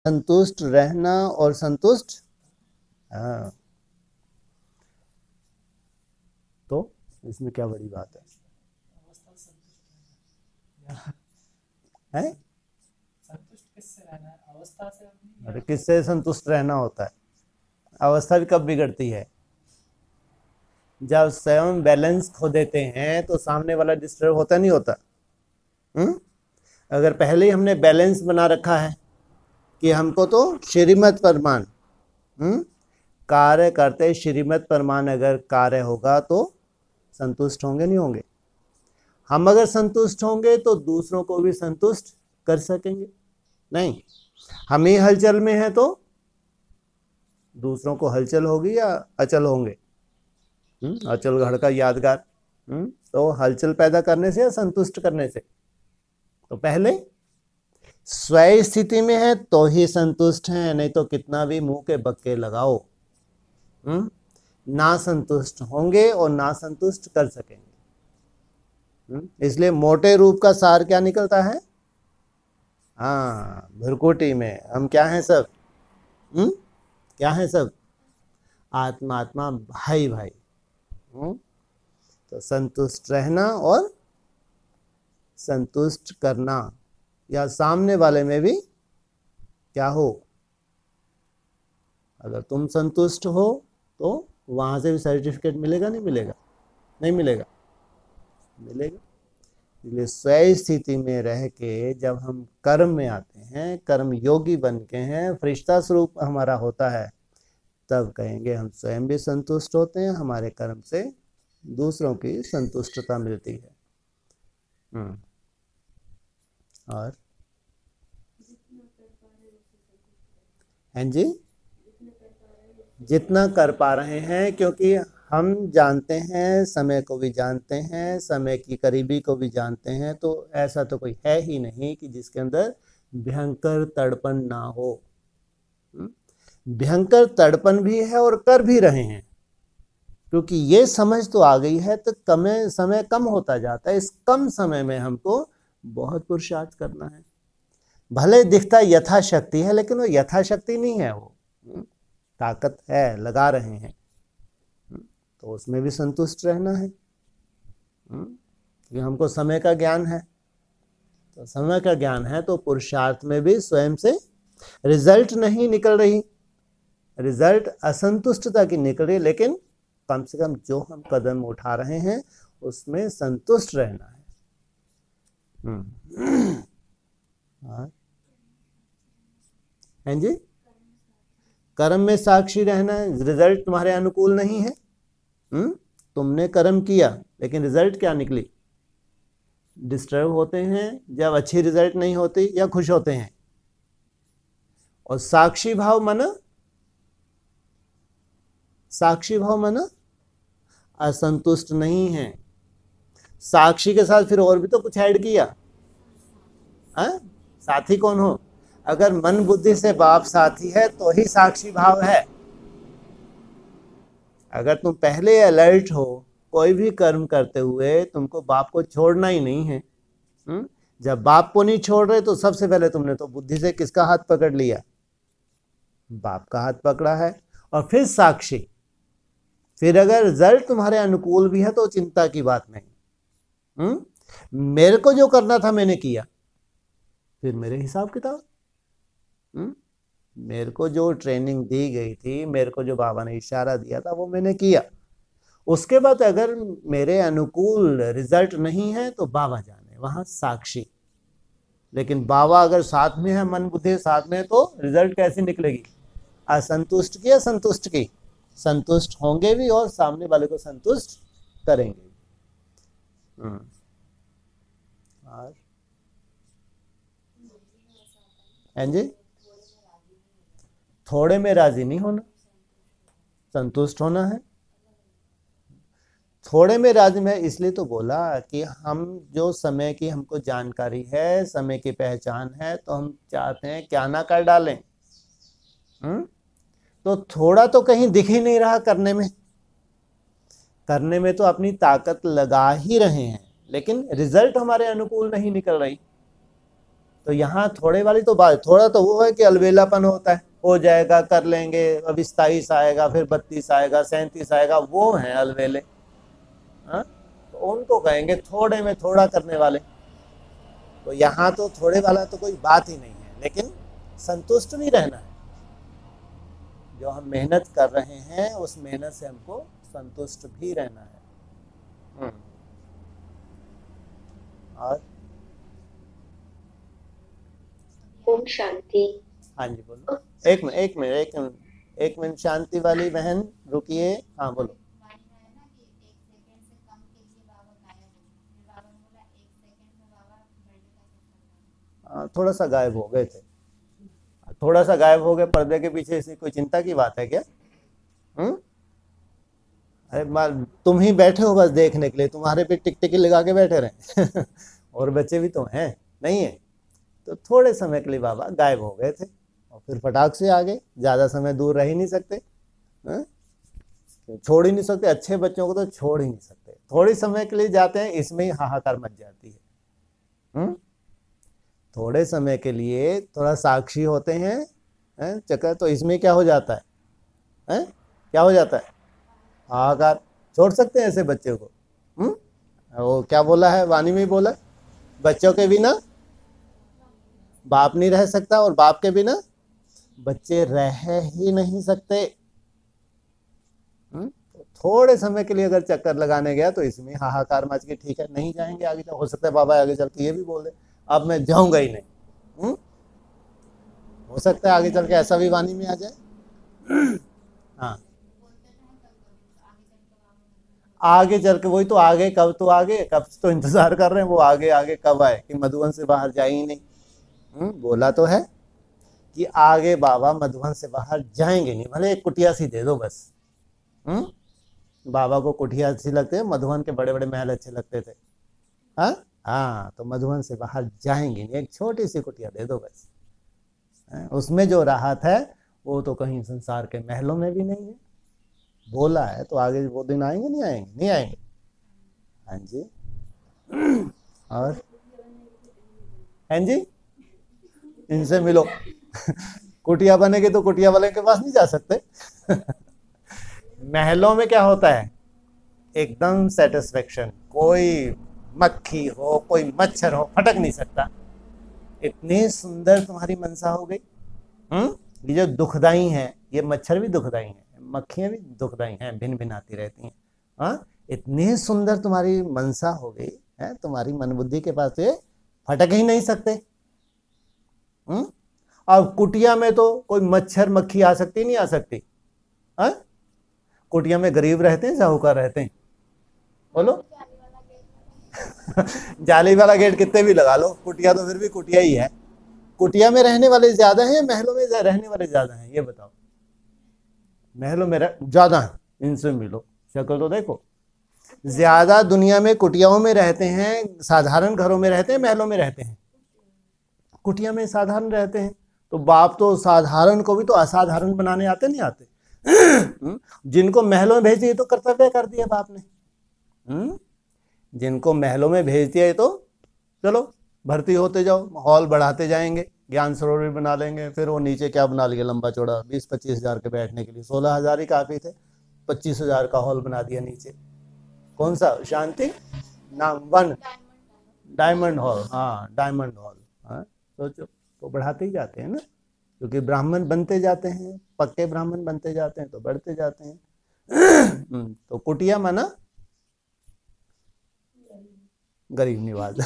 संतुष्ट रहना और संतुष्ट, हाँ, तो इसमें क्या बड़ी बात है? संतुष्ट किससे रहना है? अवस्था से अपनी अरे या किससे संतुष्ट रहना होता है? अवस्था भी कब बिगड़ती है? जब स्वयं बैलेंस खो देते हैं तो सामने वाला डिस्टर्ब होता नहीं होता? हम्म? अगर पहले ही हमने बैलेंस बना रखा है कि हमको तो श्रीमत परमान, कार्य करते श्रीमत परमान अगर कार्य होगा तो संतुष्ट होंगे नहीं होंगे? हम अगर संतुष्ट होंगे तो दूसरों को भी संतुष्ट कर सकेंगे। नहीं, हम ही हलचल में हैं तो दूसरों को हलचल होगी या अचल होंगे? अचल घड़ का यादगार। तो हलचल पैदा करने से या संतुष्ट करने से? तो पहले स्वयं स्थिति में है तो ही संतुष्ट है, नहीं तो कितना भी मुंह के बक्के लगाओ, ना संतुष्ट होंगे और ना संतुष्ट कर सकेंगे। इसलिए मोटे रूप का सार क्या निकलता है? हाँ, भ्रकुटी में हम क्या हैं सब? क्या हैं सब? आत्मा आत्मा भाई भाई। तो संतुष्ट रहना और संतुष्ट करना, या सामने वाले में भी क्या हो? अगर तुम संतुष्ट हो तो वहां से भी सर्टिफिकेट मिलेगा नहीं मिलेगा? नहीं मिलेगा, मिलेगा। इसलिए स्वयं स्थिति में रह के जब हम कर्म में आते हैं, कर्म योगी बन के हैं, फरिश्ता स्वरूप हमारा होता है, तब कहेंगे हम स्वयं भी संतुष्ट होते हैं, हमारे कर्म से दूसरों की संतुष्टता मिलती है। और हैं जी, जितना कर पा रहे हैं, क्योंकि हम जानते हैं, समय को भी जानते हैं, समय की करीबी को भी जानते हैं, तो ऐसा तो कोई है ही नहीं कि जिसके अंदर भयंकर तड़पन ना हो। भयंकर तड़पन भी है और कर भी रहे हैं, क्योंकि ये समझ तो आ गई है, तो समय कम होता जाता है। इस कम समय में हमको बहुत पुरुषार्थ करना है। भले दिखता यथाशक्ति है, लेकिन वो यथाशक्ति नहीं है, वो ताकत है, लगा रहे हैं, तो उसमें भी संतुष्ट रहना है। क्योंकि हमको समय का ज्ञान है, तो समय का ज्ञान है तो पुरुषार्थ में भी स्वयं से रिजल्ट नहीं निकल रही, रिजल्ट असंतुष्टता की निकल रही, लेकिन कम से कम जो हम कदम उठा रहे हैं उसमें संतुष्ट रहना है। हैं जी, कर्म में साक्षी रहना है। रिजल्ट तुम्हारे अनुकूल नहीं है, तुमने कर्म किया लेकिन रिजल्ट क्या निकली? डिस्टर्ब होते हैं जब अच्छी रिजल्ट नहीं होती, या खुश होते हैं? और साक्षी भाव माना, साक्षी भाव माना असंतुष्ट नहीं है। साक्षी के साथ फिर और भी तो कुछ ऐड किया। साथी कौन हो? अगर मन बुद्धि से बाप साथी है तो ही साक्षी भाव है। अगर तुम पहले अलर्ट हो, कोई भी कर्म करते हुए तुमको बाप को छोड़ना ही नहीं है, जब बाप को नहीं छोड़ रहे तो सबसे पहले तुमने तो बुद्धि से किसका हाथ पकड़ लिया? बाप का हाथ पकड़ा है। और फिर साक्षी, फिर अगर रिजल्ट तुम्हारे अनुकूल भी है तो चिंता की बात नहीं। मेरे को जो करना था मैंने किया, फिर मेरे हिसाब किताब, मेरे को जो ट्रेनिंग दी गई थी, मेरे को जो बाबा ने इशारा दिया था वो मैंने किया। उसके बाद अगर मेरे अनुकूल रिजल्ट नहीं है तो बाबा जाने, वहां साक्षी। लेकिन बाबा अगर साथ में है, मन बुद्धि साथ में है, तो रिजल्ट कैसी निकलेगी? असंतुष्ट की या संतुष्ट की? संतुष्ट होंगे भी और सामने वाले को संतुष्ट करेंगे। और हैं जी, थोड़े में राजी नहीं होना, संतुष्ट होना है। थोड़े में राजी में इसलिए तो बोला कि हम जो समय की हमको जानकारी है, समय की पहचान है, तो हम चाहते हैं क्या ना कर डालें। तो थोड़ा तो कहीं दिख ही नहीं रहा करने में। करने में तो अपनी ताकत लगा ही रहे हैं, लेकिन रिजल्ट हमारे अनुकूल नहीं निकल रही। तो यहाँ थोड़े वाली तो बात, थोड़ा तो वो है कि अलबेलापन होता है, हो जाएगा कर लेंगे, अब 27 आएगा, फिर 32 आएगा, 37 आएगा, वो हैं अलबेले। हाँ, तो उनको कहेंगे थोड़े में थोड़ा करने वाले। तो यहाँ तो थोड़े वाला तो कोई बात ही नहीं है, लेकिन संतुष्ट भी रहना है। जो हम मेहनत कर रहे हैं उस मेहनत से हमको संतुष्ट भी रहना है। और ओम शांति। हाँ जी बोलो। एक मिनट शांति वाली बहन रुकिए। हाँ बोलो। थोड़ा सा गायब हो गए थे, थोड़ा सा गायब हो गए पर्दे के पीछे, इसमें कोई चिंता की बात है क्या? अरे तुम ही बैठे हो बस देखने के लिए, तुम्हारे पे टिकटिकी लगा के बैठे रहे और बच्चे भी तो हैं, नहीं है? तो थोड़े समय के लिए बाबा गायब हो गए थे और फिर फटाक से आ गए। ज़्यादा समय दूर रह ही नहीं सकते, छोड़ ही नहीं सकते, अच्छे बच्चों को तो छोड़ ही नहीं सकते। थोड़े समय के लिए जाते हैं, इसमें ही हाहाकार मच जाती है। थोड़े समय के लिए थोड़ा साक्षी होते हैं चक्कर, तो इसमें क्या हो जाता है, क्या हो जाता है? हाहाकार। छोड़ सकते हैं ऐसे बच्चे को? वो क्या बोला है वाणी में बोला, बच्चों के बिना बाप नहीं रह सकता और बाप के बिना बच्चे रह ही नहीं सकते। थोड़े समय के लिए अगर चक्कर लगाने गया तो इसमें हाहाकार मच के ठीक है नहीं जाएंगे आगे, हो सकता है बाबा आगे चल के ये भी बोल दे अब मैं जाऊंगा ही नहीं। हो सकता है आगे चल के ऐसा भी वाणी में आ जाए। हाँ, आगे चल के वही तो, आगे कब तो आगे कब तो इंतजार कर रहे हैं, वो आगे आगे कब आए कि मधुबन से बाहर जाए ही नहीं। बोला तो है कि आगे बाबा मधुबन से बाहर जाएंगे नहीं, भले एक कुटिया सी दे दो बस। बाबा को कुटिया अच्छी लगते है, मधुबन के बड़े बड़े महल अच्छे लगते थे। हाँ, तो मधुबन से बाहर जाएंगे नहीं, एक छोटी सी कुटिया दे दो बस। उसमें जो राहत है वो तो कहीं संसार के महलों में भी नहीं है। बोला है तो आगे वो दिन आएंगे नहीं आएंगे? नहीं आएंगे। हाँ जी। और हैं जी, इनसे मिलो। कुटिया बनेगी तो कुटिया वाले के पास नहीं जा सकते। महलों में क्या होता है, एकदम सेटिस्फेक्शन, कोई मक्खी हो कोई मच्छर हो फटक नहीं सकता। इतनी सुंदर तुम्हारी मनसा हो गई। ये जो दुखदाई है, ये मच्छर भी दुखदाई है, मक्खियां भी दुखदाई हैं, भिन भिन आती रहती हैं। हाँ, इतनी सुंदर तुम्हारी मनसा हो गई है, तुम्हारी मन बुद्धि के पास ये फटक ही नहीं सकते। अब कुटिया में तो कोई मच्छर मक्खी आ सकती नहीं आ सकती? कुटिया में गरीब रहते हैं साहूकार रहते हैं? बोलो। जाली वाला गेट कितने भी लगा लो, कुटिया तो फिर भी कुटिया ही है। कुटिया में रहने वाले ज्यादा हैं, महलों में रहने वाले ज्यादा हैं? ये बताओ। महलों में ज्यादा है, इनसे मिलो, शक्ल तो देखो। ज्यादा दुनिया में कुटियाओं में रहते हैं, साधारण घरों में रहते हैं, महलों में रहते हैं? कुटिया में साधारण रहते हैं। तो बाप तो साधारण को भी तो असाधारण बनाने आते नहीं आते? जिनको महलों में भेज दिए तो कर्तव्य कर दिया बाप ने। जिनको महलों में भेज दिया तो चलो भर्ती होते जाओ, हॉल बढ़ाते जाएंगे, ज्ञान सरोवर भी बना लेंगे, फिर वो नीचे क्या बना लिया लंबा चौड़ा 20-25 हजार के बैठने के लिए, 16 हजार ही काफी थे, 25 हजार का हॉल बना दिया नीचे। कौन सा? शांति नाम 1 डायमंड हॉल। हाँ, डायमंड हॉल। हाँ, सोचो, तो बढ़ाते ही जाते हैं ना, क्योंकि ब्राह्मण बनते जाते हैं, पक्के ब्राह्मण बनते जाते हैं तो बढ़ते जाते हैं। तो कुटिया माना गरीब निवाज।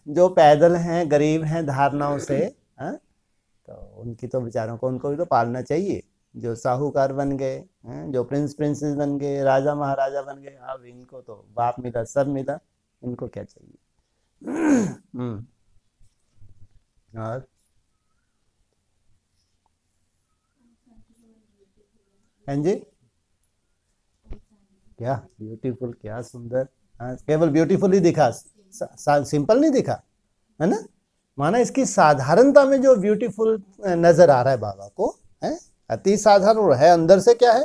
जो पैदल हैं, गरीब हैं धारणाओं से, तो उनकी तो बेचारों को, उनको भी तो पालना चाहिए। जो साहूकार बन गए, जो प्रिंस प्रिंसेस बन गए, राजा महाराजा बन गए, अब इनको तो बाप मिला, सब मिला, इनको क्या चाहिए? और हैं जी, क्या ब्यूटीफुल, क्या सुंदर। केवल ब्यूटीफुल ही दिखा, सिंपल नहीं दिखा, है ना? माना इसकी साधारणता में जो ब्यूटीफुल नजर आ रहा है बाबा को, है अति साधारण है, अंदर से क्या है?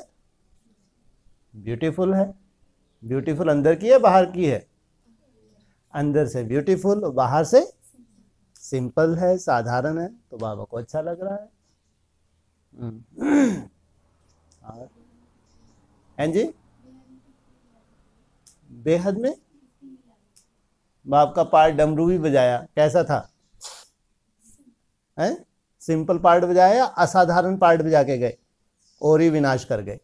ब्यूटीफुल है। ब्यूटीफुल अंदर की है बाहर की है? अंदर से ब्यूटीफुल, बाहर से सिंपल है, साधारण है, तो बाबा को अच्छा लग रहा है। और हैं जी, बेहद में बाप का पार्ट डमरू भी बजाया, कैसा था? हैं? सिंपल पार्ट बजाया या असाधारण पार्ट बजा के गए और ही विनाश कर गए?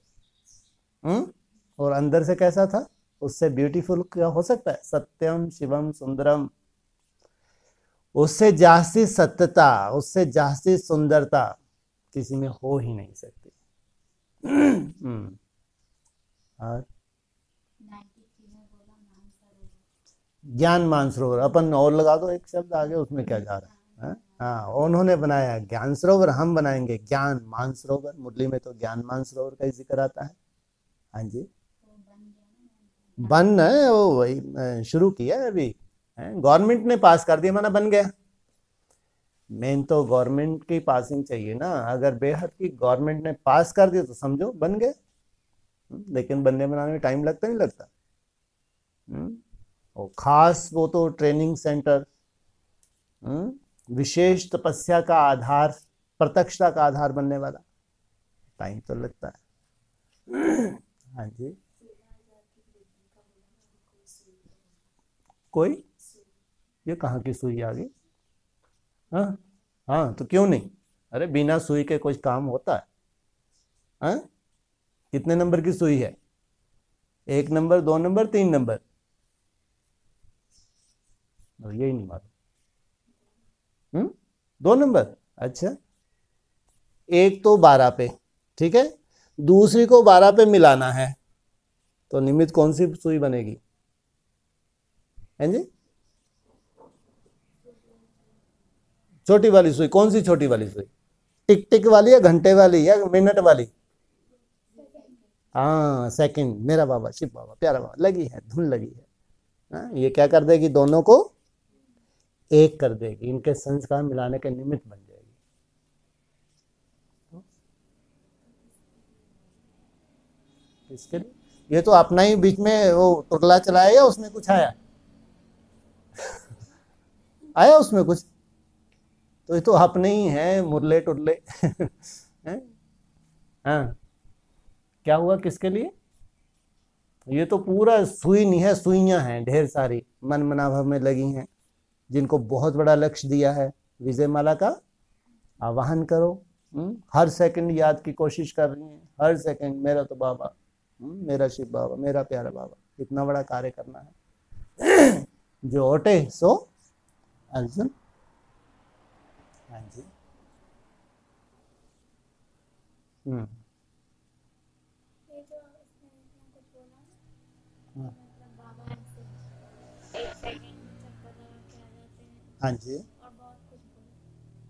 और अंदर से कैसा था? उससे ब्यूटीफुल क्या हो सकता है? सत्यम शिवम सुंदरम। उससे जास्ती सत्यता, उससे जास्ती सुंदरता किसी में हो ही नहीं सकती। और ज्ञान मानसरोवर, अपन और लगा दो एक शब्द आगे, उसमें क्या जा रहा है? हाँ, उन्होंने बनाया ज्ञान सरोवर, हम बनाएंगे ज्ञान मानसरोवर। मुरली में तो ज्ञान मानसरोवर का ही जिक्र आता है। हाँ जी, बन है वो, वही शुरू किया है अभी, गवर्नमेंट ने पास कर दिया, माना बन गया। मेन तो गवर्नमेंट की पासिंग चाहिए ना। अगर बेहद की गवर्नमेंट ने पास कर दिया तो समझो बन गए। लेकिन बनने बनाने में टाइम लगता नहीं लगता? और खास वो तो ट्रेनिंग सेंटर, विशेष तपस्या का आधार, प्रत्यक्षता का आधार बनने वाला, टाइम तो लगता है। हाँ जी, कोई ये कहाँ की सुई आ गई? हाँ हाँ, तो क्यों नहीं? अरे बिना सुई के कुछ काम होता है? हाँ, कितने नंबर की सुई है? 1 नंबर, 2 नंबर, 3 नंबर? यही नहीं मालूम। 2 नंबर? अच्छा, एक तो 12 पे, ठीक है, दूसरी को 12 पे मिलाना है, तो निमित्त कौन सी सुई बनेगी? हैं जी, छोटी वाली सुई। कौन सी छोटी वाली सुई? टिक टिक वाली या घंटे वाली या मिनट वाली? हाँ, सेकंड। मेरा बाबा शिव बाबा प्यारा बाबा लगी है, धुन लगी है। हाँ, ये क्या कर देगी? दोनों को एक कर देगी, इनके संस्कार मिलाने के निमित्त बन जाएगी। इसके लिए ये तो अपना ही बीच में वो टुटला चलाया या उसमें कुछ आया? आया उसमें कुछ? तो ये तो अपने ही है मुरले टुटले। हाँ, क्या हुआ? किसके लिए? ये तो पूरा सुई नहीं है, सुइयां हैं ढेर सारी, मन मनाभव में लगी हैं, जिनको बहुत बड़ा लक्ष्य दिया है, विजय माला का आवाहन करो। हर सेकंड याद की कोशिश कर रही हैं, हर सेकंड मेरा तो बाबा, मेरा शिव बाबा, मेरा प्यारा बाबा। इतना बड़ा कार्य करना है। जो ओटे सो अर्जुन। हाँ जी, हाँ जी,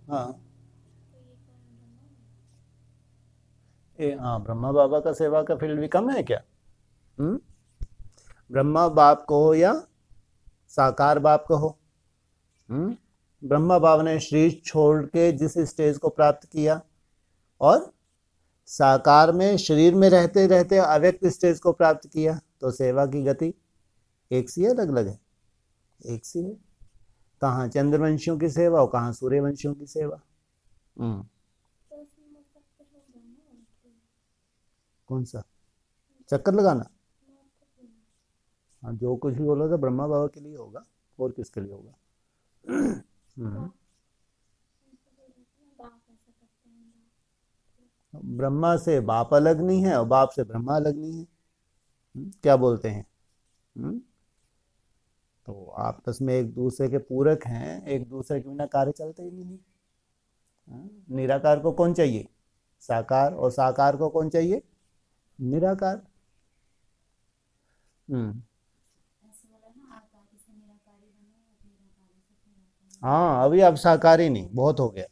हाँ हाँ, ब्रह्मा बाबा का सेवा का फील्ड भी कम है क्या? ब्रह्मा बाप को हो या साकार बाप को हो, ब्रह्मा बाबा ने शरीर छोड़ के जिस स्टेज को प्राप्त किया, और साकार में शरीर में रहते रहते अव्यक्त स्टेज को प्राप्त किया, तो सेवा की गति एक सी है, अलग अलग है? एक सी है। कहाँ चंद्रवंशियों की सेवा और कहाँ सूर्यवंशियों की सेवा? कौन सा चक्कर लगाना? हाँ, जो कुछ भी बोला था ब्रह्मा बाबा के लिए होगा, और किसके लिए होगा? ब्रह्मा से बाप अलग नहीं है और बाप से ब्रह्मा अलग नहीं है। क्या बोलते हैं? तो आपस में एक दूसरे के पूरक हैं, एक दूसरे के बिना कार्य चलते ही नहीं। निराकार को कौन चाहिए? साकार। और साकार को कौन चाहिए? निराकार। हाँ, अभी अब साकारी नहीं, बहुत हो गया।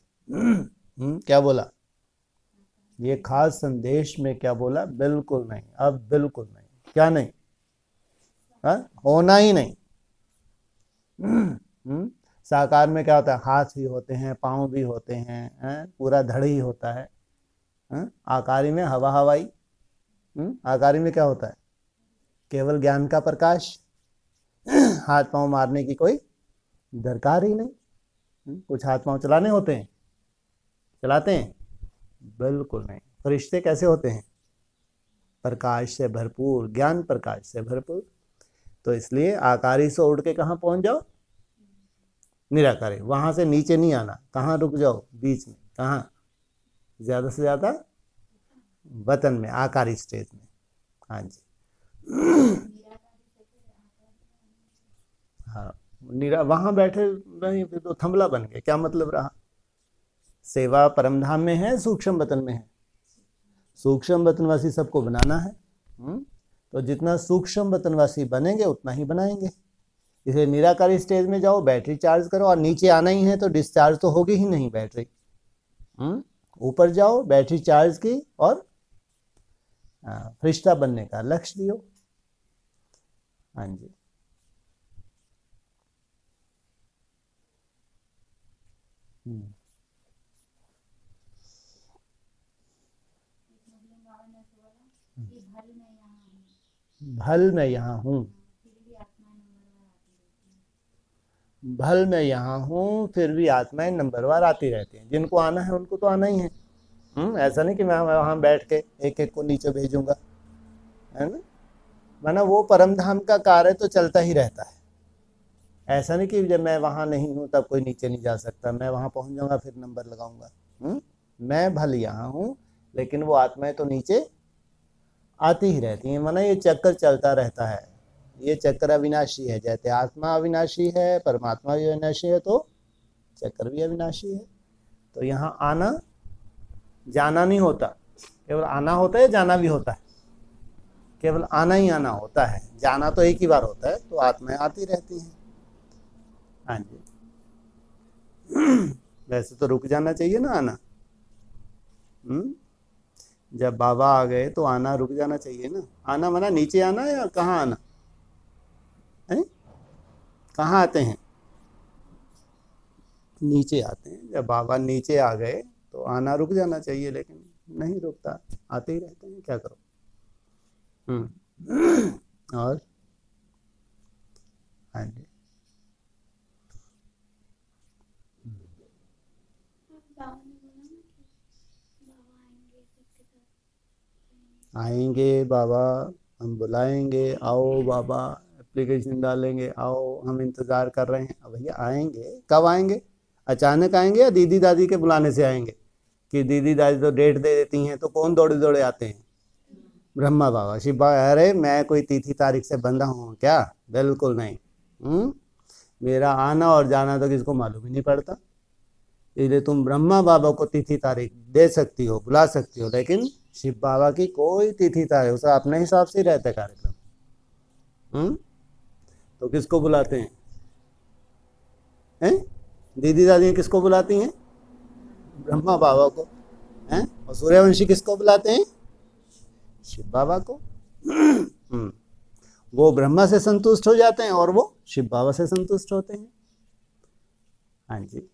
क्या बोला? ये खास संदेश में क्या बोला? बिल्कुल नहीं, अब बिल्कुल नहीं। क्या नहीं? होना ही नहीं। साकार में क्या होता है? हाथ भी होते हैं, पांव भी होते हैं, पूरा धड़ ही होता है। आकारी में हवा हवाई। आकारी में क्या होता है? केवल ज्ञान का प्रकाश, हाथ पांव मारने की कोई दरकार ही नहीं। कुछ हाथ पांव चलाने होते हैं, चलाते हैं? बिल्कुल नहीं। फरिश्ते कैसे होते हैं? प्रकाश से भरपूर, ज्ञान प्रकाश से भरपूर। तो इसलिए आकारी से उड़ के कहाँ पहुंच जाओ? निराकारी। वहां से नीचे नहीं आना। कहाँ रुक जाओ? बीच में। कहाँ? ज्यादा से ज्यादा वतन में, आकारी स्टेज में। हाँ जी। हाँ, वहां बैठे नहीं फिर तो थंबला बन गए, क्या मतलब रहा? सेवा परमधाम में है, सूक्ष्म वतन में है? सूक्ष्म वतनवासी सबको बनाना है। तो जितना सूक्ष्म वतनवासी बनेंगे उतना ही बनाएंगे। इसलिए निराकारी स्टेज में जाओ, बैटरी चार्ज करो, और नीचे आना ही है तो डिस्चार्ज तो होगी ही नहीं बैटरी। ऊपर जाओ, बैटरी चार्ज की, और फरिश्ता बनने का लक्ष्य दियो। हाँ जी। भल मैं यहाँ हूँ, भल मैं यहाँ हूँ, फिर भी आत्माएं नंबरवार आती रहती हैं। जिनको आना है उनको तो आना ही है। ऐसा नहीं कि मैं वहाँ बैठ के एक एक को नीचे भेजूंगा, है ना? माना वो परमधाम का कार्य तो चलता ही रहता है। ऐसा नहीं कि जब मैं वहाँ नहीं हूँ तब कोई नीचे नहीं जा सकता, मैं वहाँ पहुँच जाऊँगा फिर नंबर लगाऊंगा। मैं भल यहाँ हूँ, लेकिन वो आत्माएं तो नीचे आती ही रहती हैं। माना ये चक्कर चलता रहता है। ये चक्कर अविनाशी है। जैसे आत्मा अविनाशी है, परमात्मा भी अविनाशी है, तो चक्कर भी अविनाशी है। तो यहाँ आना जाना नहीं होता, केवल आना होता है, जाना भी होता है। केवल आना ही आना होता है, जाना तो एक ही बार होता है। तो आत्माएं आती रहती हैं। हाँ जी। वैसे तो रुक जाना चाहिए ना आना। जब बाबा आ गए तो आना रुक जाना चाहिए ना। आना माना नीचे आना या कहाँ आना है? कहाँ आते हैं? नीचे आते हैं। जब बाबा नीचे आ गए तो आना रुक जाना चाहिए, लेकिन नहीं रुकता, आते ही रहते हैं। क्या करो? और हाँ जी। आएंगे बाबा, हम बुलाएंगे, आओ बाबा, एप्लीकेशन डालेंगे, आओ, हम इंतज़ार कर रहे हैं। अब भैया आएंगे, कब आएंगे? अचानक आएंगे या दीदी दादी के बुलाने से आएंगे? कि दीदी दादी तो डेट दे देती हैं, तो कौन दौड़े दौड़े आते हैं? ब्रह्मा बाबा, शिव बाबा। अरे मैं कोई तिथि तारीख से बंधा हूँ क्या? बिल्कुल नहीं। मेरा आना और जाना तो किसको मालूम ही नहीं पड़ता। इसलिए तुम ब्रह्मा बाबा को तिथि तारीख दे सकती हो, बुला सकती हो, लेकिन शिव बाबा की कोई तिथि तारीख, उसका अपने हिसाब से ही रहता है कार्यक्रम। तो किसको बुलाते हैं? दीदी दादी किसको बुलाती हैं? ब्रह्मा बाबा को। हैं? और सूर्यवंशी किसको बुलाते हैं? शिव बाबा को। वो ब्रह्मा से संतुष्ट हो जाते हैं और वो शिव बाबा से संतुष्ट होते हैं। हाँ जी।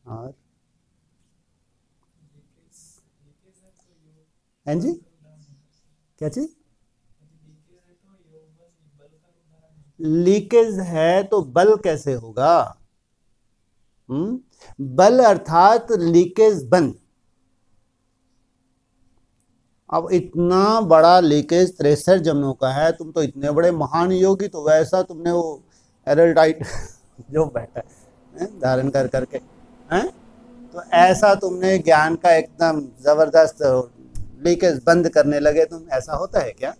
और हाँ जी, क्या चीज? लीकेज है तो बल कैसे होगा? बल अर्थात लीकेज बंद। अब इतना बड़ा लीकेज 63 जन्मों का है, तुम तो इतने बड़े महान योगी, तो वैसा तुमने वो एरलटाइट जो बैठा है धारण कर करके हैं, तो ऐसा तुमने ज्ञान का एकदम जबरदस्त लीकेज बंद करने लगे तुम। ऐसा होता है क्या?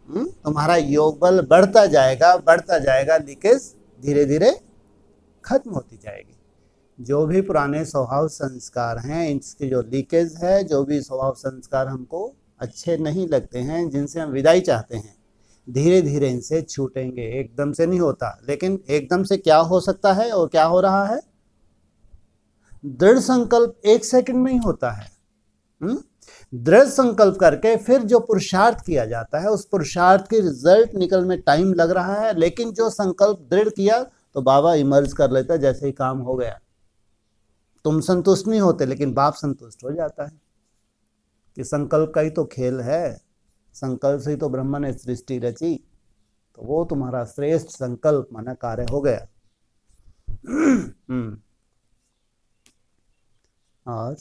तुम्हारा योग बल बढ़ता जाएगा, लीकेज धीरे धीरे खत्म होती जाएगी। जो भी पुराने स्वभाव संस्कार हैं, इसकी जो लीकेज है, जो भी स्वभाव संस्कार हमको अच्छे नहीं लगते हैं, जिनसे हम विदाई चाहते हैं, धीरे धीरे इनसे छूटेंगे। एकदम से नहीं होता, लेकिन एकदम से क्या हो सकता है और क्या हो रहा है? दृढ़ संकल्प 1 सेकंड में ही होता है। दृढ़ संकल्प करके फिर जो पुरुषार्थ किया जाता है, उस पुरुषार्थ के रिजल्ट निकल में टाइम लग रहा है, लेकिन जो संकल्प दृढ़ किया तो बाबा इमर्ज कर लेता है, जैसे ही काम हो गया। तुम संतुष्ट नहीं होते, लेकिन बाप संतुष्ट हो जाता है कि संकल्प का ही तो खेल है, संकल्प से ही तो ब्रह्मा ने सृष्टि रची। तो वो तुम्हारा श्रेष्ठ संकल्प माना कार्य हो गया। और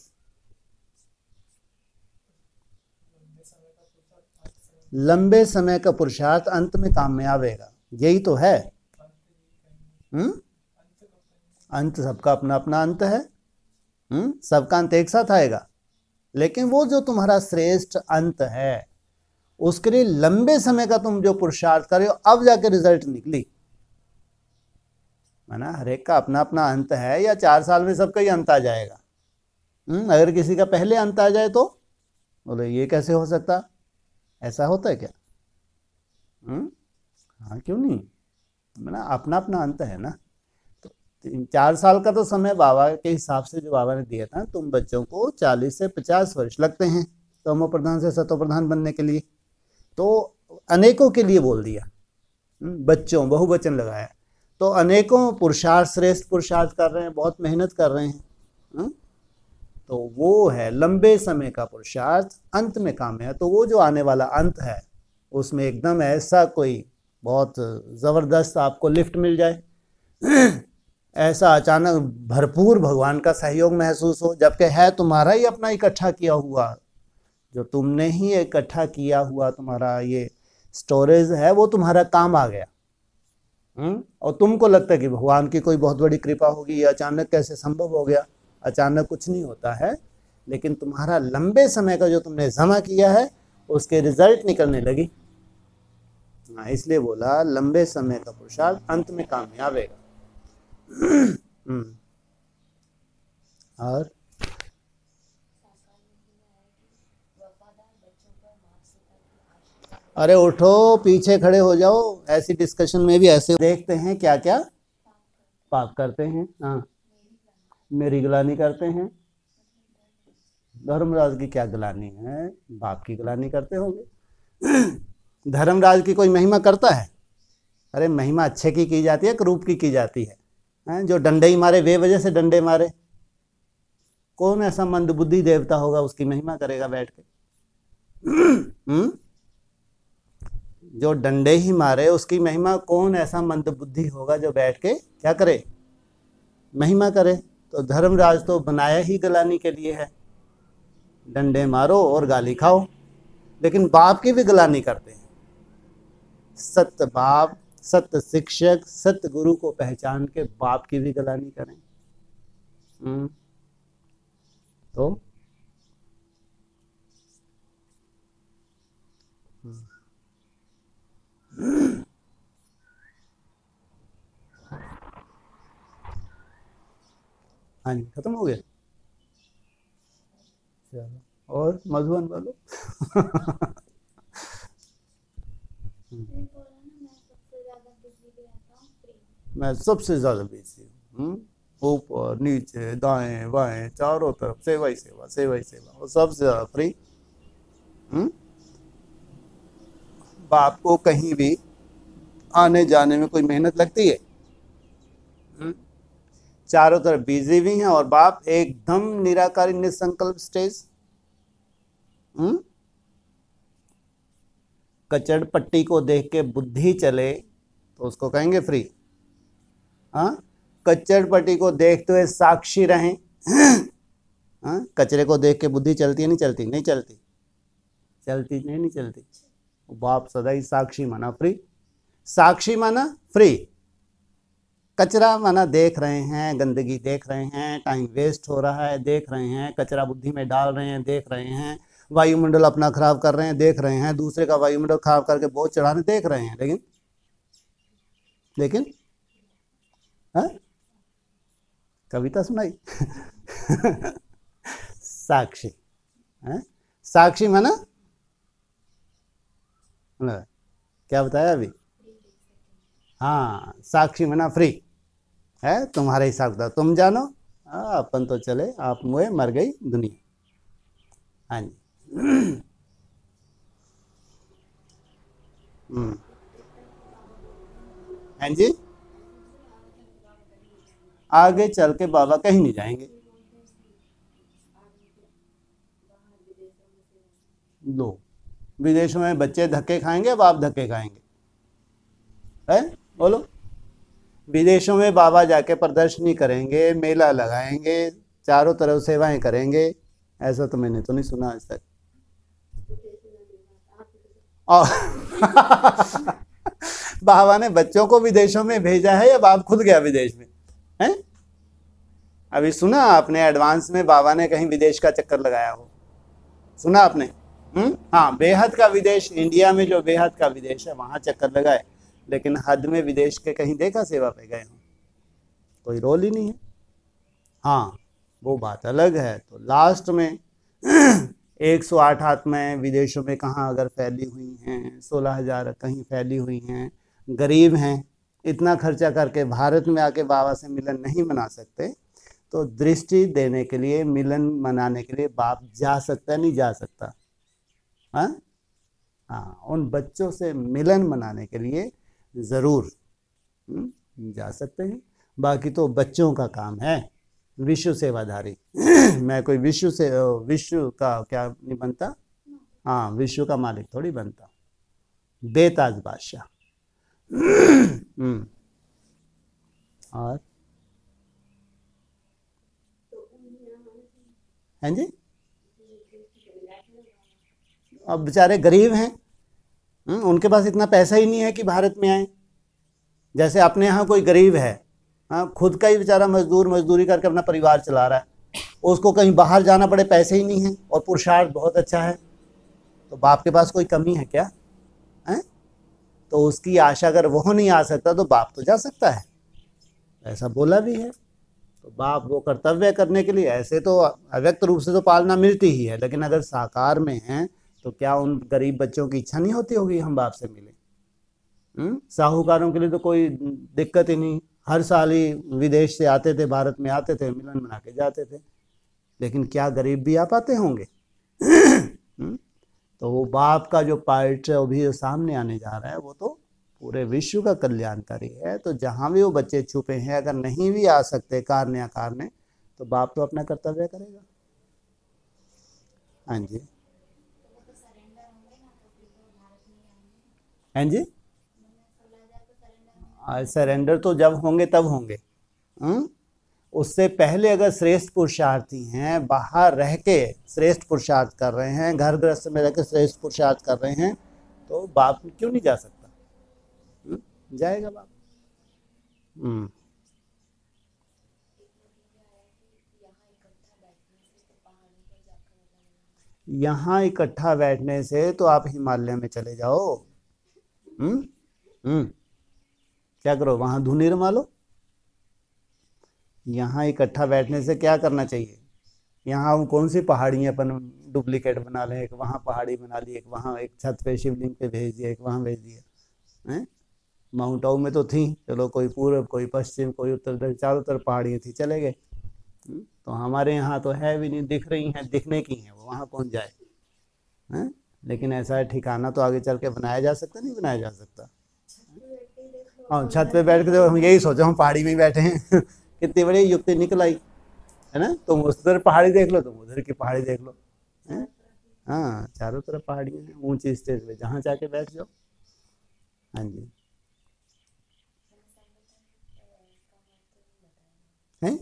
लंबे समय का पुरुषार्थ अंत में काम में आवेगा, यही तो है। अंत सबका अपना अपना अंत है। सबका अंत एक साथ आएगा, लेकिन वो जो तुम्हारा श्रेष्ठ अंत है उसके लिए लंबे समय का तुम जो पुरुषार्थ कर रहे हो, अब जाके रिजल्ट निकली। माना हर एक का अपना अपना अंत है, या 4 साल में सबका ही अंत आ जाएगा। अगर किसी का पहले अंत आ जाए तो बोले ये कैसे हो सकता, ऐसा होता है क्या? हाँ, क्यों नहीं, माना अपना अपना अंत है ना। तो 4 साल का तो समय बाबा के हिसाब से जो बाबा ने दिया था, तुम बच्चों को 40 से 50 वर्ष लगते हैं तमो प्रधान से सतो प्रधान बनने के लिए। तो अनेकों के लिए बोल दिया, बच्चों बहुवचन लगाया, तो अनेकों पुरुषार्थ श्रेष्ठ पुरुषार्थ कर रहे हैं, बहुत मेहनत कर रहे हैं। तो वो है लंबे समय का पुरुषार्थ अंत में काम है। तो वो जो आने वाला अंत है उसमें एकदम ऐसा कोई बहुत ज़बरदस्त आपको लिफ्ट मिल जाए, ऐसा अचानक भरपूर भगवान का सहयोग महसूस हो, जबकि है तुम्हारा ही अपना इकट्ठा किया हुआ, जो तुमने ही इकट्ठा किया हुआ तुम्हारा ये स्टोरेज है, वो तुम्हारा काम आ गया। और तुमको लगता है कि भगवान की कोई बहुत बड़ी कृपा होगी, ये अचानक कैसे संभव हो गया। अचानक कुछ नहीं होता है, लेकिन तुम्हारा लंबे समय का जो तुमने जमा किया है उसके रिजल्ट निकलने लगी। इसलिए बोला लंबे समय का पुरुषार्थ अंत में काम में आवेगा। और अरे उठो, पीछे खड़े हो जाओ, ऐसी डिस्कशन में भी ऐसे देखते हैं क्या क्या पाप करते हैं। हाँ, मेरी गिलानी करते हैं। धर्मराज की क्या गिलानी है, बाप की गिलानी करते होंगे। धर्मराज की कोई महिमा करता है? अरे महिमा अच्छे की जाती है कि रूप की जाती है? जो डंडे ही मारे वे वजह से डंडे मारे, कौन ऐसा मंद बुद्धि देवता होगा उसकी महिमा करेगा बैठ के? जो डंडे ही मारे उसकी महिमा, कौन ऐसा मंद बुद्धि होगा जो बैठ के क्या करे, महिमा करे? तो धर्मराज तो बनाया ही गलानी के लिए है, डंडे मारो और गाली खाओ। लेकिन बाप की भी गलानी करते हैं। सत्य बाप, सत्य शिक्षक, सत्य गुरु को पहचान के बाप की भी गलानी करें। तो हाँ जी, खत्म हो गया। चलो, और मधुबन बोलो। मैं सबसे ज्यादा बिजी हूँ, ऊपर नीचे दाएं बाएं चारों तरफ सेवा ही सेवा, सेवा ही सेवा, और सबसे ज्यादा फ्री। बाप को कहीं भी आने जाने में कोई मेहनत लगती है? चारों तरफ बिजी भी हैं, और बाप एकदम निराकारी निसंकल्प स्टेज। कचड़ पट्टी को देख के बुद्धि चले तो उसको कहेंगे फ्री। कचड़ पट्टी को देखते हुए साक्षी रहें। कचरे को देख के बुद्धि चलती है नहीं चलती? नहीं चलती, चलती नहीं चलती। बाप सदा ही साक्षी माना फ्री, साक्षी माना फ्री। कचरा माना देख रहे हैं, गंदगी देख रहे हैं, टाइम वेस्ट हो रहा है देख रहे हैं, कचरा बुद्धि में डाल रहे हैं देख रहे हैं, वायुमंडल अपना खराब कर रहे हैं देख रहे हैं, दूसरे का वायुमंडल खराब करके बोझ चढ़ाने देख रहे हैं, लेकिन कविता सुनाई। साक्षी, साक्षी माना क्या बताया अभी? हाँ, साक्षी माना फ्री है, तुम्हारे हिसाब का तुम जानो, अपन तो चले, आप मुए मर गई दुनिया। हाँ जी। हाँ जी, आगे चल के बाबा कहीं नहीं जाएंगे। लो, विदेशों में बच्चे धक्के खाएंगे, बाप धक्के खाएंगे। है, बोलो। विदेशों में बाबा जाके प्रदर्शनी करेंगे, मेला लगाएंगे, चारों तरफ सेवाएं करेंगे, ऐसा तो मैंने तो नहीं सुना आज तक। और बाबा ने बच्चों को विदेशों में भेजा है या बाप खुद गया विदेश में? हैं? अभी सुना आपने एडवांस में बाबा ने कहीं विदेश का चक्कर लगाया हो? सुना आपने? हाँ, बेहद का विदेश, इंडिया में जो बेहद का विदेश है वहां चक्कर लगाए, लेकिन हद में विदेश के कहीं देखा सेवा पे गए हो? कोई रोल ही नहीं है। हाँ, वो बात अलग है। तो लास्ट में 108 आत्माएं विदेशों में कहाँ अगर फैली हुई हैं, 16,000 कहीं फैली हुई हैं, गरीब हैं, इतना खर्चा करके भारत में आके बाबा से मिलन नहीं मना सकते, तो दृष्टि देने के लिए, मिलन मनाने के लिए बाप जा सकता है, नहीं जा सकता? हाँ, उन बच्चों से मिलन मनाने के लिए ज़रूर जा सकते हैं। बाकी तो बच्चों का काम है, विश्व सेवाधारी। मैं कोई विश्व का क्या नहीं बनता, हाँ, विश्व का मालिक थोड़ी बनता, बेताज बादशाह। और हैं जी, अब बेचारे गरीब हैं, उनके पास इतना पैसा ही नहीं है कि भारत में आए। जैसे अपने यहाँ कोई गरीब है, हाँ, खुद का ही बेचारा मजदूरी करके अपना परिवार चला रहा है, उसको कहीं बाहर जाना पड़े, पैसे ही नहीं है, और पुरुषार्थ बहुत अच्छा है, तो बाप के पास कोई कमी है क्या? है? तो उसकी आशा अगर वो नहीं आ सकता तो बाप तो जा सकता है, ऐसा बोला भी है। तो बाप वो कर्तव्य करने के लिए, ऐसे तो अव्यक्त रूप से तो पालना मिलती ही है, लेकिन अगर साकार में है तो क्या उन गरीब बच्चों की इच्छा नहीं होती होगी हम बाप से मिले? साहूकारों के लिए तो कोई दिक्कत ही नहीं, हर साल ही विदेश से आते थे, भारत में आते थे, मिलन बना के जाते थे, लेकिन क्या गरीब भी आ पाते होंगे? तो वो बाप का जो पार्ट है वो भी जो सामने आने जा रहा है, वो तो पूरे विश्व का कल्याणकारी है। तो जहाँ भी वो बच्चे छुपे हैं, अगर नहीं भी आ सकते कारणे अकारणे, तो बाप तो अपना कर्तव्य करेगा। हाँ जी, हाँ जी, सरेंडर तो जब होंगे तब होंगे। उससे पहले अगर श्रेष्ठ पुरुषार्थी हैं, बाहर रह के श्रेष्ठ पुरुषार्थ कर रहे हैं, घर गृहस्थ में रह के श्रेष्ठ पुरुषार्थ कर रहे हैं, तो बाप क्यों नहीं जा सकता? जाएगा बाप। यहाँ इकट्ठा बैठने से तो आप हिमालय में चले जाओ। क्या करो, वहां धुनी रमा लो। यहाँ इकट्ठा बैठने से क्या करना चाहिए? यहाँ हम कौन सी पहाड़ी अपन डुप्लीकेट बना लें, एक वहाँ पहाड़ी बना ली, एक वहाँ, एक छत पे शिवलिंग पे भेज दिया, एक वहाँ भेज दिया। हैं? माउंट आबू में तो थी, चलो कोई पूर्व, कोई पश्चिम, कोई उत्तर, चारों तरफ पहाड़ियाँ थी, चले गए। तो हमारे यहाँ तो है भी नहीं, दिख रही हैं, दिखने की हैं, वो वहाँ कौन जाए? हैं? लेकिन ऐसा ठिकाना तो आगे चल के बनाया जा सकता, नहीं बनाया जा सकता? हाँ, छत पे बैठ के हम यही सोचो, हम पहाड़ी में ही बैठे हैं। कितनी बड़ी युक्ति निकल आई, है ना? तुम उधर पहाड़ी देख लो, तुम उधर की पहाड़ी देख लो। हाँ, चारों तरफ पहाड़ियाँ हैं, ऊंची स्टेज पे जहाँ जाके बैठ जाओ। हाँ जी, हैं?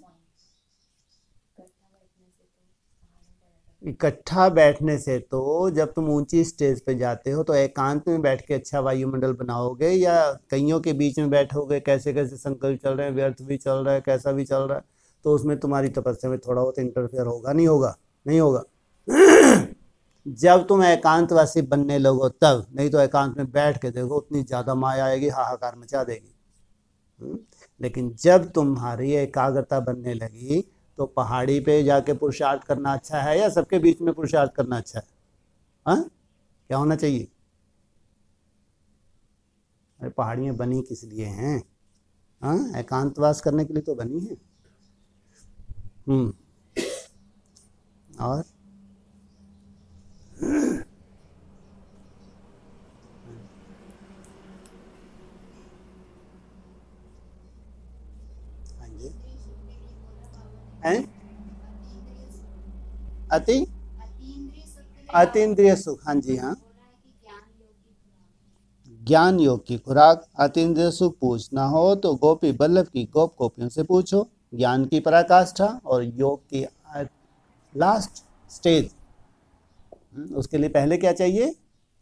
इकट्ठा बैठने से तो जब तुम ऊंची स्टेज पे जाते हो तो एकांत में बैठ के अच्छा वायुमंडल बनाओगे, या कईयों के बीच में बैठोगे, कैसे कैसे संकल्प चल रहे हैं, व्यर्थ भी चल रहा है, कैसा भी चल रहा है, तो उसमें तुम्हारी तपस्या में थोड़ा बहुत इंटरफेयर होगा, नहीं होगा? नहीं होगा। जब तुम एकांतवासी बनने लगो तब, नहीं तो एकांत में बैठ के देखो, उतनी ज्यादा माया आएगी, हाहाकार मचा देगी। लेकिन जब तुम्हारी एकाग्रता बनने लगी, तो पहाड़ी पे जाके पुरुषार्थ करना अच्छा है या सबके बीच में पुरुषार्थ करना अच्छा है? हाँ, क्या होना चाहिए? अरे पहाड़ियाँ बनी किस लिए हैं? हाँ, एकांतवास करने के लिए तो बनी है। और हाँ जी, हैं? अतीन्द्रिय सुख, हाँ जी, हाँ। ज्ञान योग की खुराक। अतीन्द्रिय सुख पूछना हो तो गोपी बल्लभ की गोप गोपियों से पूछो। ज्ञान की पराकाष्ठा और योग की लास्ट स्टेज। उसके लिए पहले क्या चाहिए?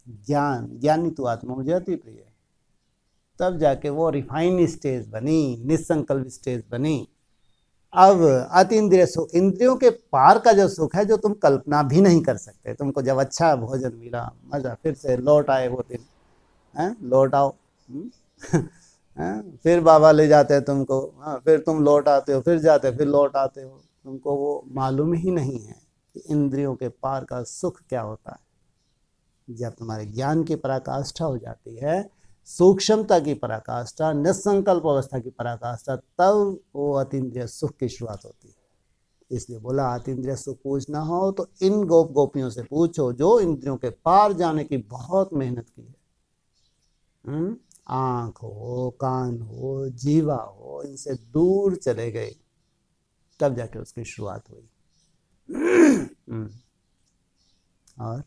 ज्ञान। ज्ञानी तो आत्मा मुझे अति प्रिय है। तब जाके वो रिफाइन स्टेज बनी, निसंकल्प स्टेज बनी। अब अतीन्द्रिय सुख, इंद्रियों के पार का जो सुख है, जो तुम कल्पना भी नहीं कर सकते। तुमको जब अच्छा भोजन मिला, मजा, फिर से लौट आए वो दिन, लौट आओ। फिर बाबा ले जाते हैं तुमको, फिर तुम लौट आते हो, फिर जाते, फिर लौट आते हो। तुमको वो मालूम ही नहीं है कि इंद्रियों के पार का सुख क्या होता है। जब तुम्हारे ज्ञान की पराकाष्ठा हो जाती है, सूक्ष्मता की पराकाष्ठा, निसंकल्प अवस्था की पराकाष्ठा, तब वो अतीन्द्रिय सुख की शुरुआत होती है। इसलिए बोला अतीन्द्रिय सुख पूछना हो तो इन गोप गोपियों से पूछो जो इंद्रियों के पार जाने की बहुत मेहनत की है। आंख हो, कान हो, जीवा हो, इनसे दूर चले गए, तब जाके उसकी शुरुआत हुई। और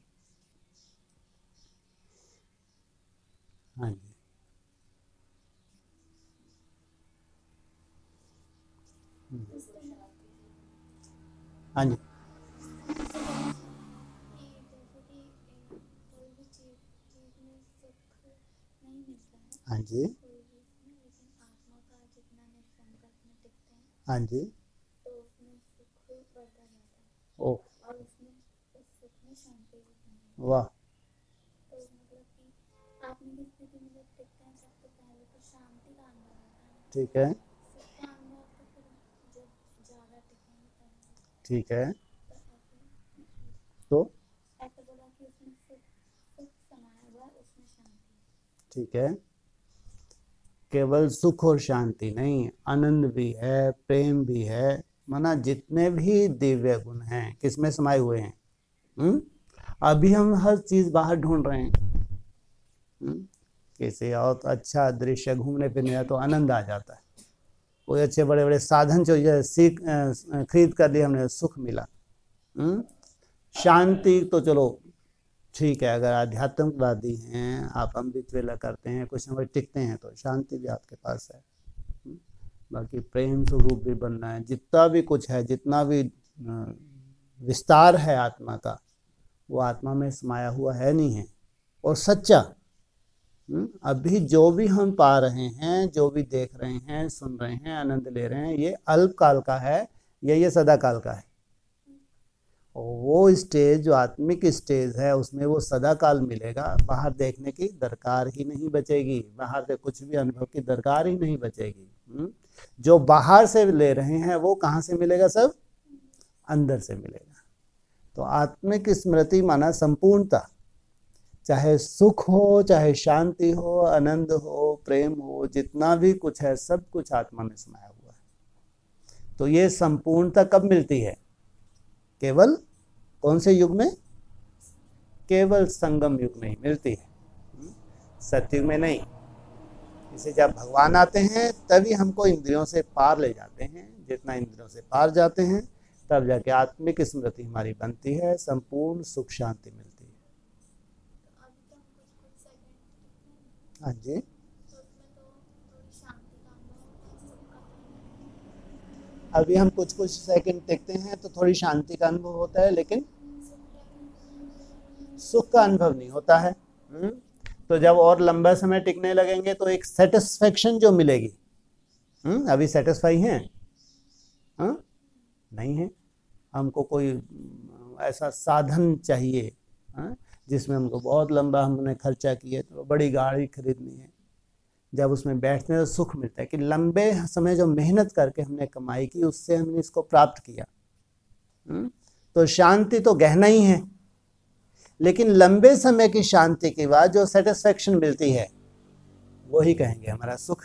हाँ जी, हाँ जी, हाँ जी, हाँ जी। ओह वाह, ठीक है, ठीक है। तो ठीक है, केवल सुख और शांति नहीं, आनंद भी है, प्रेम भी है। माना जितने भी दिव्य गुण हैं किसमें समाये हुए हैं। अभी हम हर चीज बाहर ढूंढ रहे हैं। किसी और अच्छा दृश्य घूमने फिरने जाए तो आनंद आ जाता है। कोई अच्छे बड़े बड़े साधन जो सीख खरीद कर लिए, हमने सुख मिला। शांति तो चलो ठीक है, अगर आध्यात्मिकवादी हैं, आप अमृत वेला करते हैं, कुछ न कुछ टिकते हैं, तो शांति भी आपके पास है। बाकी प्रेम स्वरूप भी बनना है। जितना भी कुछ है, जितना भी विस्तार है आत्मा का, वो आत्मा में समाया हुआ है नहीं है। और सच्चा अभी जो भी हम पा रहे हैं, जो भी देख रहे हैं, सुन रहे हैं, आनंद ले रहे हैं, ये अल्प काल का है या ये सदा काल का है। और वो स्टेज जो आत्मिक स्टेज है, उसमें वो सदा काल मिलेगा। बाहर देखने की दरकार ही नहीं बचेगी, बाहर से कुछ भी अनुभव की दरकार ही नहीं बचेगी। जो बाहर से ले रहे हैं वो कहाँ से मिलेगा? सब अंदर से मिलेगा। तो आत्मिक स्मृति माना संपूर्णता, चाहे सुख हो, चाहे शांति हो, आनंद हो, प्रेम हो, जितना भी कुछ है सब कुछ आत्मा में समाया हुआ है। तो ये संपूर्णता कब मिलती है? केवल कौन से युग में? केवल संगम युग में ही मिलती है, सतयुग में नहीं। इसे जब भगवान आते हैं तभी हमको इंद्रियों से पार ले जाते हैं। जितना इंद्रियों से पार जाते हैं तब जाके आत्मिक स्मृति हमारी बनती है, संपूर्ण सुख शांति मिलती है। हाँ जी, अभी हम कुछ कुछ सेकंड टिकते हैं तो थोड़ी शांति का अनुभव होता है, लेकिन सुख का अनुभव नहीं होता है। तो जब और लंबा समय टिकने लगेंगे तो एक सेटिस्फेक्शन जो मिलेगी। अभी सेटिस्फाई हैं? नहीं है। हमको कोई ऐसा साधन चाहिए जिसमें हमको बहुत लंबा हमने खर्चा किया, तो बड़ी गाड़ी खरीदनी है। जब उसमें बैठने से सुख मिलता है कि लंबे समय जो मेहनत करके हमने कमाई की, उससे हमने इसको प्राप्त किया। तो शांति तो गहना ही है, लेकिन लंबे समय की शांति के बाद जो सेटिस्फेक्शन मिलती है वही कहेंगे हमारा सुख।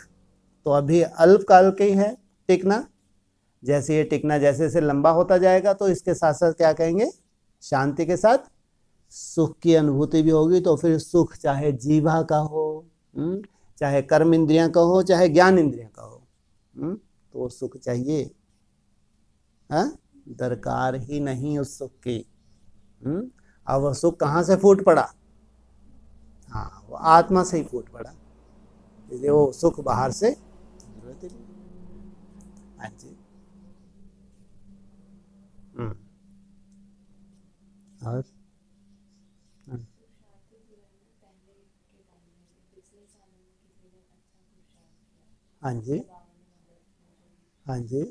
तो अभी अल्पकाल के ही है टिकना। जैसे ये टिकना जैसे जैसे लंबा होता जाएगा तो इसके साथ साथ क्या कहेंगे? शांति के साथ सुख की अनुभूति भी होगी। तो फिर सुख चाहे जीवा का हो, चाहे कर्म इंद्रियां का हो, चाहे ज्ञान इंद्रियां का हो, तो सुख चाहिए। दरकार ही नहीं उस सुख की। अब वह सुख कहाँ से फूट पड़ा? हाँ, वो आत्मा से ही फूट पड़ा, इसलिए वो सुख बाहर से जरूरत ही नहीं। हाँ जी। और हाँ। हाँ जी, हाँ जी।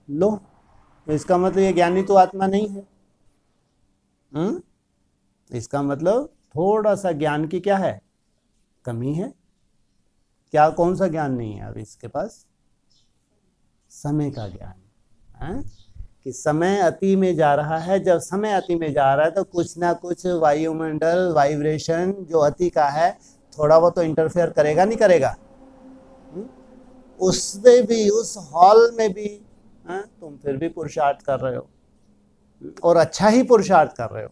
लो, इसका मतलब ये ज्ञानी तो आत्मा नहीं है। इसका मतलब थोड़ा सा ज्ञान की क्या है, कमी है। क्या, कौन सा ज्ञान नहीं है अब इसके पास? समय का ज्ञान है कि समय अति में जा रहा है। जब समय अति में जा रहा है तो कुछ ना कुछ वायुमंडल वाइब्रेशन जो अति का है थोड़ा बहुत तो इंटरफेयर करेगा, नहीं करेगा? उसमें भी, उस हॉल में भी तुम फिर भी पुरुषार्थ कर रहे हो, और अच्छा ही पुरुषार्थ कर रहे हो।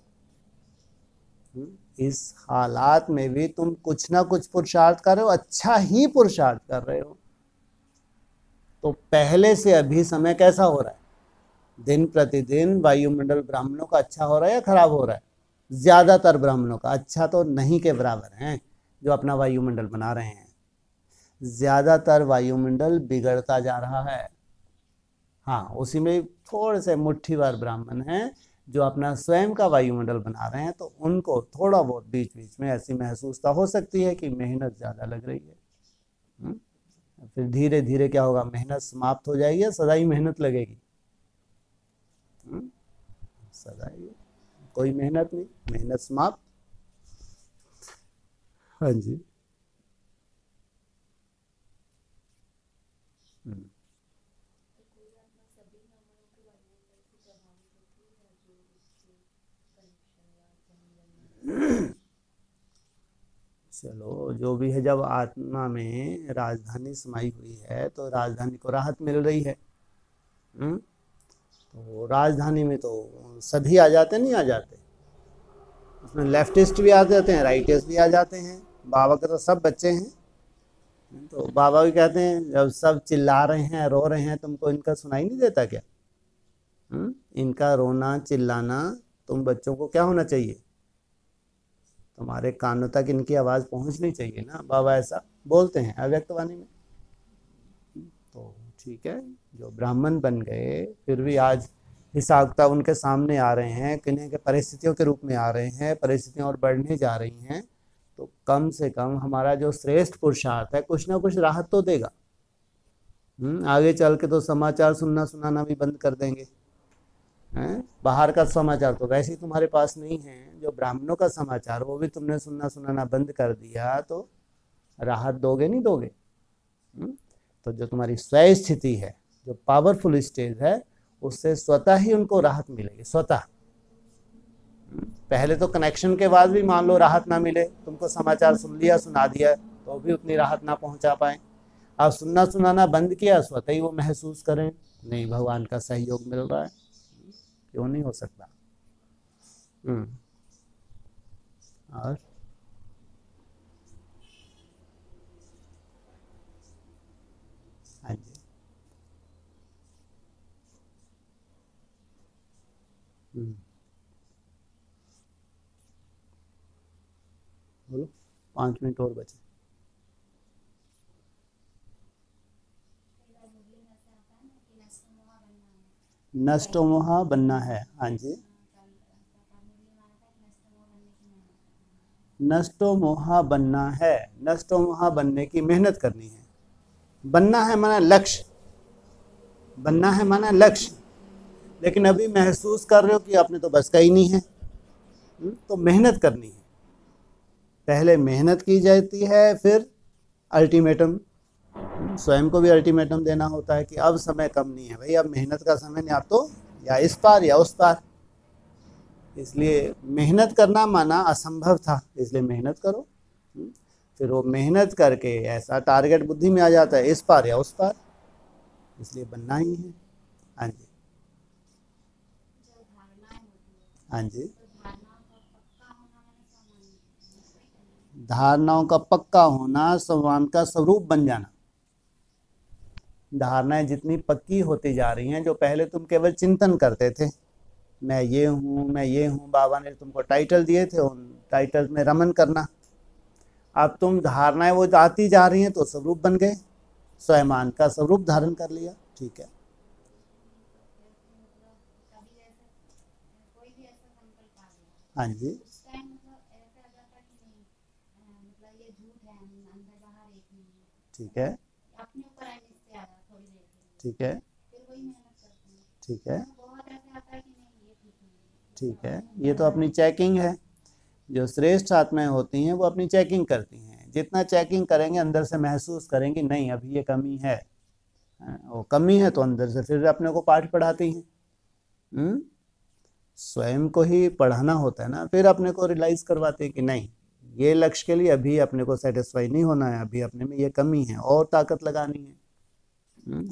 इस हालात में भी तुम कुछ ना कुछ पुरुषार्थ कर रहे हो, अच्छा ही पुरुषार्थ कर रहे हो। तो पहले से अभी समय कैसा हो रहा है? दिन प्रतिदिन वायुमंडल ब्राह्मणों का अच्छा हो रहा है या खराब हो रहा है? ज्यादातर ब्राह्मणों का अच्छा तो नहीं के बराबर हैं जो अपना वायुमंडल बना रहे हैं। ज्यादातर वायुमंडल बिगड़ता जा रहा है। हाँ, उसी में थोड़े से मुट्ठीभर ब्राह्मण हैं जो अपना स्वयं का वायुमंडल बना रहे हैं, तो उनको थोड़ा बहुत बीच बीच में ऐसी महसूसता हो सकती है कि मेहनत ज़्यादा लग रही है। फिर धीरे धीरे क्या होगा, मेहनत समाप्त हो जाएगी या सदा ही मेहनत लगेगी? सदा ही, कोई मेहनत नहीं, मेहनत समाप्त। हाँ जी। चलो, जो भी है, जब आत्मा में राजधानी समाई हुई है तो राजधानी को राहत मिल रही है। तो राजधानी में तो सभी आ जाते, नहीं आ जाते? उसमें लेफ्टिस्ट भी आ जाते हैं, राइटिस्ट भी आ जाते हैं। बाबा के तो सब बच्चे हैं। तो बाबा भी कहते हैं जब सब चिल्ला रहे हैं, रो रहे हैं, तुमको इनका सुनाई नहीं देता क्या? इनका रोना चिल्लाना तुम बच्चों को क्या होना चाहिए? तुम्हारे कानों तक इनकी आवाज़ पहुंचनी चाहिए ना। बाबा ऐसा बोलते हैं अव्यक्त वाणी में। तो ठीक है, जो ब्राह्मण बन गए फिर भी आज हिसाबता उनके सामने आ रहे हैं, किन्हीं के परिस्थितियों के रूप में आ रहे हैं, परिस्थितियां और बढ़ने जा रही हैं, तो कम से कम हमारा जो श्रेष्ठ पुरुषार्थ है कुछ ना कुछ राहत तो देगा। आगे चल के तो समाचार सुनना सुनाना भी बंद कर देंगे। बाहर का समाचार तो वैसे ही तुम्हारे पास नहीं है, जो ब्राह्मणों का समाचार वो भी तुमने सुनना सुनाना बंद कर दिया, तो राहत दोगे नहीं दोगे? तो जो तुम्हारी स्वयं स्थिति है, जो पावरफुल स्टेज है, उससे स्वतः ही उनको राहत मिलेगी, स्वतः। पहले तो कनेक्शन के बाद भी मान लो राहत ना मिले, तुमको समाचार सुन लिया, सुना दिया, तो भी उतनी राहत ना पहुंचा पाए। अब सुनना सुनाना बंद किया, स्वतः ही वो महसूस करें नहीं भगवान का सहयोग मिल रहा है। क्यों नहीं हो सकता? और हाँ जी। बोलो, 5 मिनट और बचे। नष्टो मोहा बनना है। हाँ जी। नष्टो मोहा बनना है, नष्टो मोहा बनने की मेहनत करनी है। बनना है माना लक्ष्य, बनना है माना लक्ष्य। लेकिन अभी महसूस कर रहे हो कि आपने तो बस का ही नहीं है, तो मेहनत करनी है। पहले मेहनत की जाती है, फिर अल्टीमेटम, स्वयं को भी अल्टीमेटम देना होता है कि अब समय कम नहीं है भाई, अब मेहनत का समय नहीं, आप तो या इस पार या उस पार। इसलिए मेहनत करना माना असंभव था, इसलिए मेहनत करो। फिर वो मेहनत करके ऐसा टारगेट बुद्धि में आ जाता है, इस पार या उस पार, इसलिए बनना ही है। हाँ जी, हाँ जी। धारणाओं का पक्का होना, भगवान का स्वरूप बन जाना। धारणाएं जितनी पक्की होती जा रही हैं, जो पहले तुम केवल चिंतन करते थे, मैं ये हूँ, मैं ये हूँ। बाबा ने तुमको टाइटल दिए थे, उन टाइटल में रमन करना। अब तुम धारणाएं वो आती जा रही हैं तो स्वरूप बन गए, स्वयमान का स्वरूप धारण कर लिया। ठीक है, हाँ जी, ठीक है, ठीक है, ठीक है, ठीक है। ये तो अपनी चेकिंग है। जो श्रेष्ठ आत्माएं होती हैं वो अपनी चेकिंग करती हैं। जितना चेकिंग करेंगे अंदर से महसूस करेंगे नहीं अभी ये कमी है, वो कमी है, तो अंदर से फिर अपने को पाठ पढ़ाती हैं। स्वयं को ही पढ़ाना होता है ना, फिर अपने को रियलाइज करवाते हैं कि नहीं ये लक्ष्य के लिए अभी अपने को सेटिस्फाई नहीं होना है, अभी अपने में ये कमी है और ताकत लगानी है,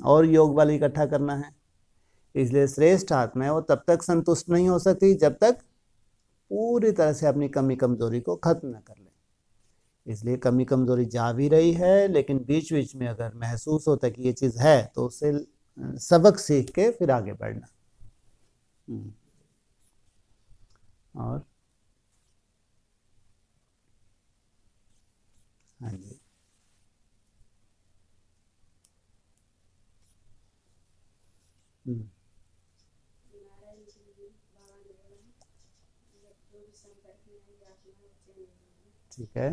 और योग बल इकट्ठा करना है। इसलिए श्रेष्ठ आत्मा है वो तब तक संतुष्ट नहीं हो सकती जब तक पूरी तरह से अपनी कमी कमजोरी को खत्म न कर ले। इसलिए कमी कमजोरी जा भी रही है, लेकिन बीच बीच में अगर महसूस होता है कि ये चीज़ है तो उससे सबक सीख के फिर आगे बढ़ना। और हाँ जी, ठीक है,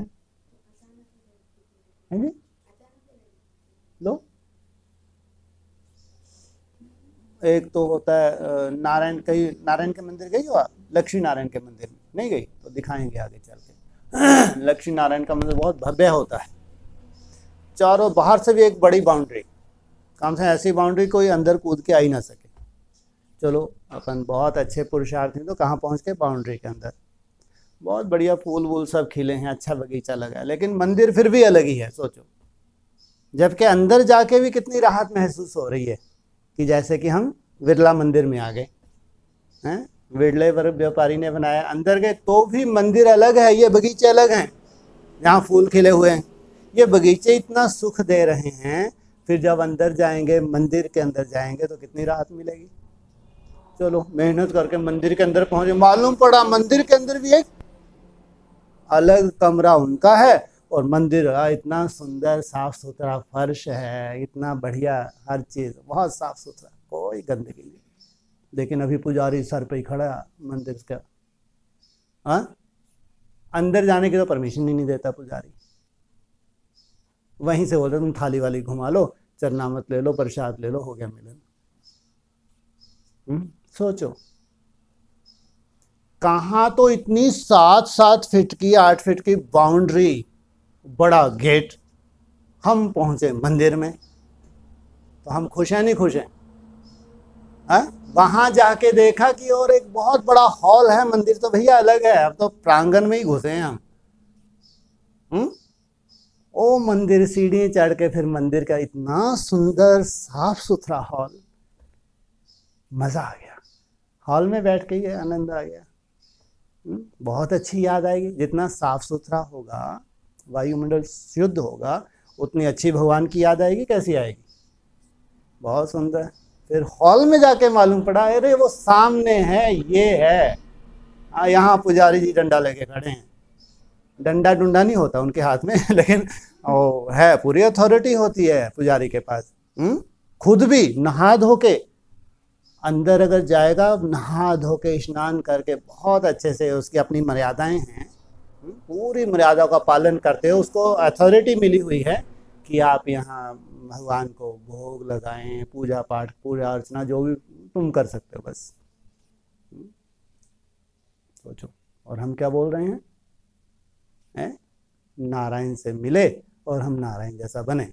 हाँ जी, लो। एक तो होता है नारायण, कहीं नारायण के मंदिर गई हो आप? लक्ष्मी नारायण के मंदिर नहीं गई तो दिखाएंगे आगे चल के। लक्ष्मी नारायण का मंदिर बहुत भव्य होता है, चारों बाहर से भी एक बड़ी बाउंड्री, कम से ऐसी बाउंड्री कोई अंदर कूद के आ ही ना सके। चलो अपन बहुत अच्छे पुरुषार्थी तो कहाँ पहुँच के बाउंड्री के अंदर, बहुत बढ़िया फूल वूल सब खिले हैं, अच्छा बगीचा लगा है, लेकिन मंदिर फिर भी अलग ही है। सोचो, जबकि अंदर जाके भी कितनी राहत महसूस हो रही है कि जैसे कि हम बिरला मंदिर में आ गए हैं। बिरले व्यापारी ने बनाया, अंदर गए तो भी मंदिर अलग है, ये बगीचे अलग हैं जहाँ फूल खिले हुए हैं। ये बगीचे इतना सुख दे रहे हैं, फिर जब अंदर जाएंगे, मंदिर के अंदर जाएंगे तो कितनी राहत मिलेगी। चलो मेहनत करके मंदिर के अंदर पहुंचे, मालूम पड़ा मंदिर के अंदर भी एक अलग कमरा उनका है, और मंदिर इतना सुंदर साफ सुथरा फर्श है, इतना बढ़िया हर चीज, बहुत साफ सुथरा, कोई गंदगी नहीं। लेकिन अभी पुजारी सर पे ही खड़ा मंदिर का, हाँ, अंदर जाने की तो परमिशन ही नहीं देता पुजारी। वहीं से बोलते तुम थाली वाली घुमा लो, चरनामत ले लो, प्रसाद ले लो, हो गया मिलन। सोचो, कहाँ तो इतनी 7-7 फीट की 8 फीट की बाउंड्री, बड़ा गेट, हम पहुंचे मंदिर में तो हम खुश हैं नहीं खुश हैं? वहां जाके देखा कि और एक बहुत बड़ा हॉल है, मंदिर तो भैया अलग है, अब तो प्रांगण में ही घुसे हैं हम। ओ मंदिर, सीढ़ी चढ़ के फिर मंदिर का इतना सुंदर साफ सुथरा हॉल, मजा आ गया। हॉल में बैठ के ही आनंद आ गया। बहुत अच्छी याद आएगी। जितना साफ सुथरा होगा, वायुमंडल शुद्ध होगा, उतनी अच्छी भगवान की याद आएगी। कैसी आएगी? बहुत सुंदर। फिर हॉल में जाके मालूम पड़ा, अरे वो सामने है, ये है, यहाँ पुजारी जी डंडा लेके खड़े हैं। डंडा डुंडा नहीं होता उनके हाथ में लेकिन वो है, पूरी अथॉरिटी होती है पुजारी के पास। खुद भी नहा धो के अंदर अगर जाएगा, नहा धो के स्नान करके बहुत अच्छे से, उसकी अपनी मर्यादाएं हैं, पूरी मर्यादा का पालन करते हो। उसको अथॉरिटी मिली हुई है कि आप यहाँ भगवान को भोग लगाएं, पूजा पाठ, पूजा अर्चना जो भी तुम कर सकते हो बस। सोचो, और हम क्या बोल रहे हैं? नारायण से मिले और हम नारायण जैसा बने।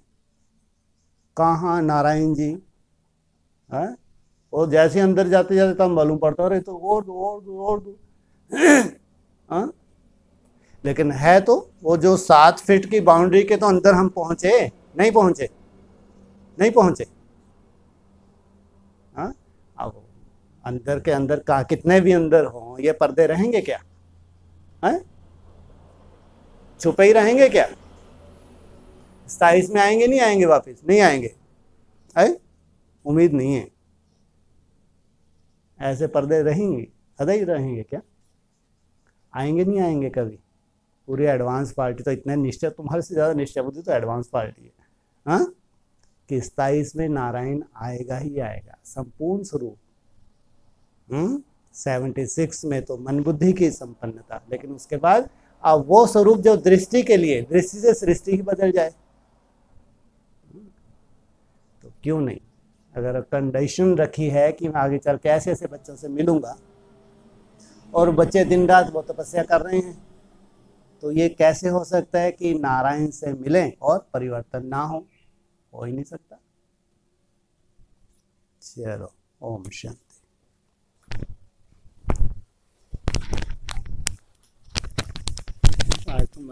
कहाँ नारायण जी है? और जैसे अंदर जाते जाते तब मालूम पड़ता, रहे तो और दो लेकिन है तो वो जो 7 फीट की बाउंड्री के तो अंदर हम पहुंचे नहीं पहुंचे? नहीं पहुंचे। अब अंदर के अंदर का कितने भी अंदर हो, ये पर्दे रहेंगे क्या? छुपे ही रहेंगे क्या? 27 में आएंगे नहीं आएंगे? वापस नहीं आएंगे? उम्मीद नहीं है। ऐसे पर्दे रहेंगे, सदा ही रहेंगे क्या? आएंगे नहीं आएंगे कभी? पूरी एडवांस पार्टी तो इतने निश्चय, तुम्हारे से ज़्यादा निश्चय बुद्धि तो एडवांस पार्टी है, हाँ, कि 27 में नारायण आएगा ही आएगा, संपूर्ण स्वरूप। 76 में तो मन बुद्धि की संपन्नता, लेकिन उसके बाद अब वो स्वरूप जो दृष्टि के लिए, दृष्टि से सृष्टि ही बदल जाए, तो क्यों नहीं? अगर कंडीशन रखी है कि मैं आगे चल के ऐसे ऐसे बच्चों से मिलूंगा और बच्चे दिन रात वो तपस्या कर रहे हैं, तो ये कैसे हो सकता है कि नारायण से मिलें और परिवर्तन ना हो ही नहीं सकता। चलो, ओम शांति। आज तुम